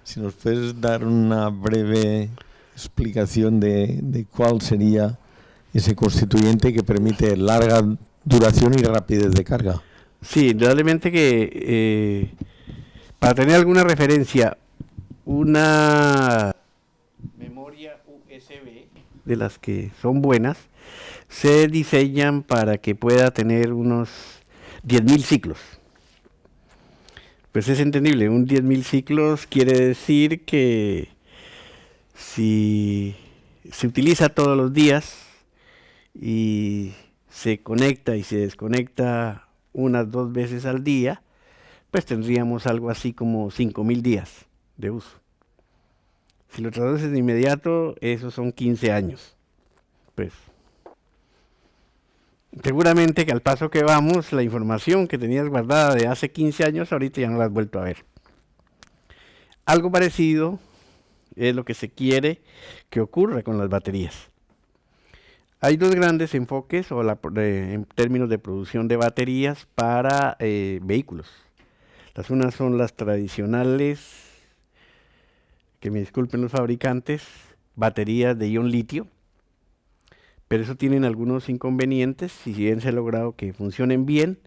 Si nos puedes dar una breve explicación de cuál sería ese constituyente que permite larga duración y rapidez de carga. Sí, indudablemente que para tener alguna referencia, una memoria USB de las que son buenas se diseñan para que pueda tener unos 10.000 ciclos. Pues es entendible, un 10.000 ciclos quiere decir que si se utiliza todos los días y se conecta y se desconecta unas 2 veces al día, pues tendríamos algo así como 5.000 días de uso. Si lo traduces de inmediato, esos son 15 años. Pues seguramente que al paso que vamos, la información que tenías guardada de hace 15 años, ahorita ya no la has vuelto a ver. Algo parecido es lo que se quiere que ocurra con las baterías. Hay 2 grandes enfoques en términos de producción de baterías para vehículos. Las unas son las tradicionales, que me disculpen los fabricantes, baterías de ion litio, pero eso tienen algunos inconvenientes. Si bien se ha logrado que funcionen bien,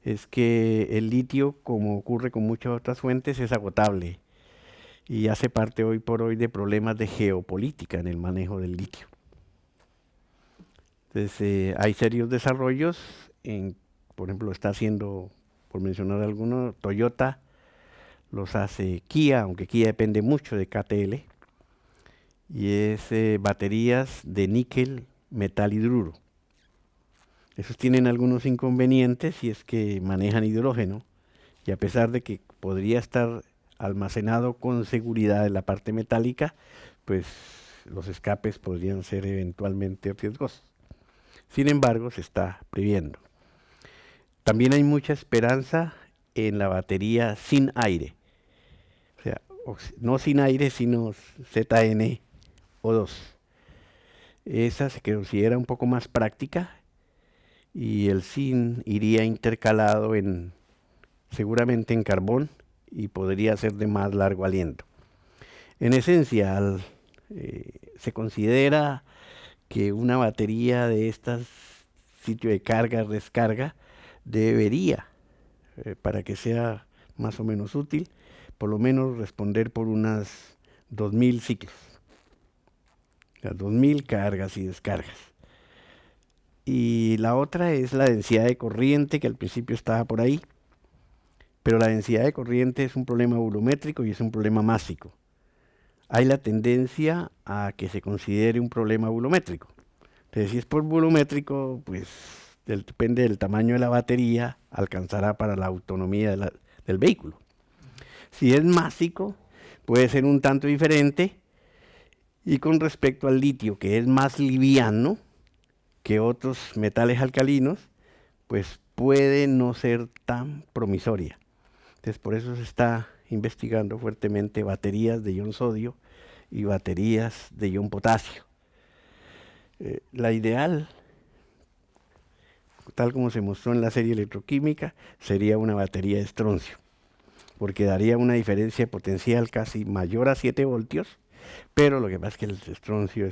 es que el litio, como ocurre con muchas otras fuentes, es agotable y hace parte hoy por hoy de problemas de geopolítica en el manejo del litio. Entonces hay serios desarrollos, por ejemplo está haciendo, por mencionar alguno, Toyota, los hace Kia, aunque Kia depende mucho de KTL, y es baterías de níquel metal hidruro. Esos tienen algunos inconvenientes y es que manejan hidrógeno, y a pesar de que podría estar almacenado con seguridad en la parte metálica, pues los escapes podrían ser eventualmente riesgosos. Sin embargo, se está previendo. También hay mucha esperanza en la batería sin aire. O sea, no sin aire, sino ZnO2. Esa se considera un poco más práctica y el sin iría intercalado seguramente en carbón y podría ser de más largo aliento. En esencia, se considera que una batería de estas sitio de carga-descarga debería, para que sea más o menos útil, por lo menos responder por unas 2000 ciclos, las 2000 cargas y descargas. Y la otra es la densidad de corriente, que al principio estaba por ahí, pero la densidad de corriente es un problema volumétrico y es un problema másico. Hay la tendencia a que se considere un problema volumétrico. Entonces, si es por volumétrico, pues depende del tamaño de la batería, alcanzará para la autonomía del vehículo. Si es másico, puede ser un tanto diferente, y con respecto al litio, que es más liviano que otros metales alcalinos, pues puede no ser tan promisoria. Entonces, por eso se está investigando fuertemente baterías de ion sodio y baterías de ion potasio. La ideal, tal como se mostró en la serie electroquímica, sería una batería de estroncio, porque daría una diferencia potencial casi mayor a 7 voltios, pero lo que pasa es que el estroncio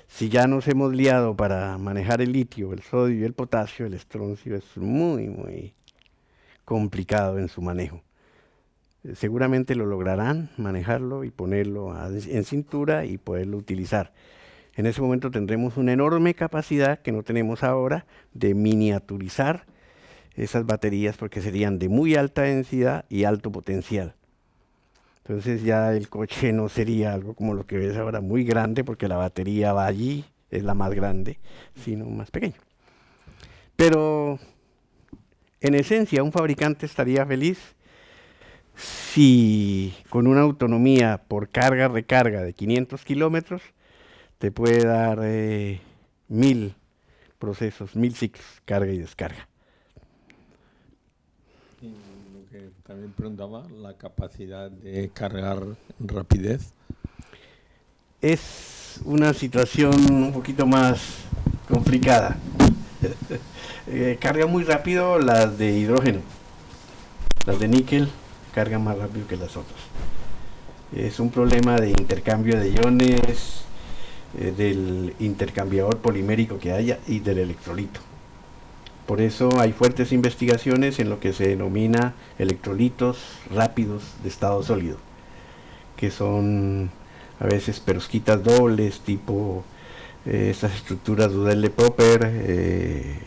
si ya nos hemos liado para manejar el litio, el sodio y el potasio, el estroncio es muy, muy complicado en su manejo. Seguramente lo lograrán manejarlo y ponerlo en cintura y poderlo utilizar. En ese momento tendremos una enorme capacidad que no tenemos ahora de miniaturizar esas baterías, porque serían de muy alta densidad y alto potencial. Entonces ya el coche no sería algo como lo que ves ahora, muy grande, porque la batería va allí, es la más grande, sino más pequeño. Pero en esencia un fabricante estaría feliz si con una autonomía por carga-recarga de 500 kilómetros te puede dar 1000 procesos, 1000 ciclos, carga y descarga. Y lo que también preguntaba, la capacidad de cargar rapidez. Es una situación un poquito más complicada. Carga muy rápido las de hidrógeno. Las de níquel cargan más rápido que las otras. Es un problema de intercambio de iones, del intercambiador polimérico que haya y del electrolito. Por eso hay fuertes investigaciones en lo que se denomina electrolitos rápidos de estado sólido, que son a veces perovskitas dobles, tipo estas estructuras Dudley-Popper,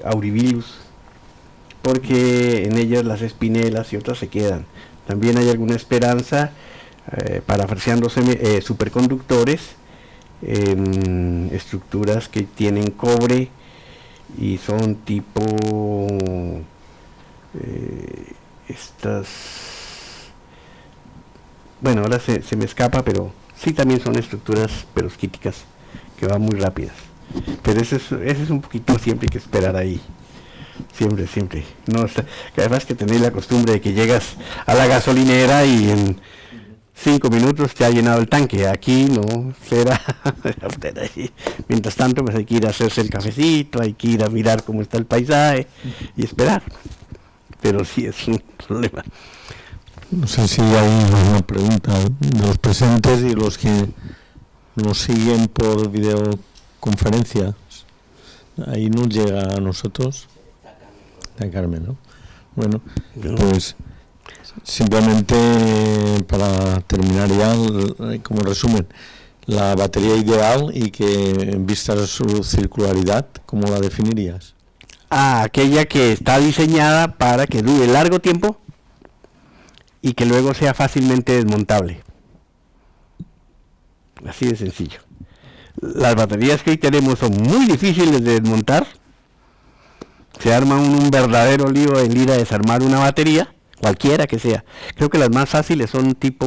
Auribillus, porque en ellas las espinelas y otras se quedan. También hay alguna esperanza, parafraseando superconductores, en estructuras que tienen cobre y son tipo estas, bueno, ahora se me escapa, pero sí también son estructuras perovskíticas que van muy rápidas, pero ese es un poquito, siempre hay que esperar ahí, siempre no, además que tenéis la costumbre de que llegas a la gasolinera y en 5 minutos te ha llenado el tanque. Aquí no será. Mientras tanto, pues hay que ir a hacerse el cafecito, hay que ir a mirar cómo está el paisaje y esperar. Pero sí es un problema. No sé si hay una pregunta de los presentes y los que nos siguen por video conferencia, ahí nos llega a nosotros, a Carmen, ¿no? Bueno, pues simplemente para terminar ya, como resumen, la batería ideal y que en vista de su circularidad, ¿cómo la definirías? Aquella que está diseñada para que dure largo tiempo y que luego sea fácilmente desmontable. Así de sencillo. Las baterías que hoy tenemos son muy difíciles de desmontar. Se arma un verdadero lío en ir a desarmar una batería, cualquiera que sea. Creo que las más fáciles son tipo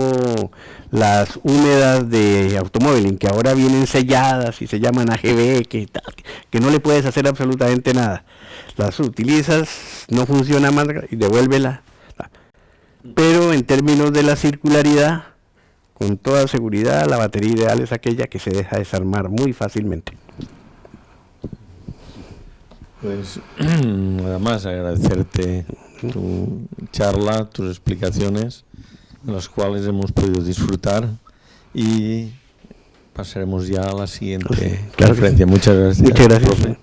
las húmedas de automóvil, que ahora vienen selladas y se llaman AGB, que no le puedes hacer absolutamente nada. Las utilizas, no funciona más y devuélvela. Pero en términos de la circularidad, con toda seguridad, la batería ideal es aquella que se deja desarmar muy fácilmente. Pues nada más agradecerte tu charla, tus explicaciones, en las cuales hemos podido disfrutar, y pasaremos ya a la siguiente conferencia. Muchas gracias. Muchas gracias.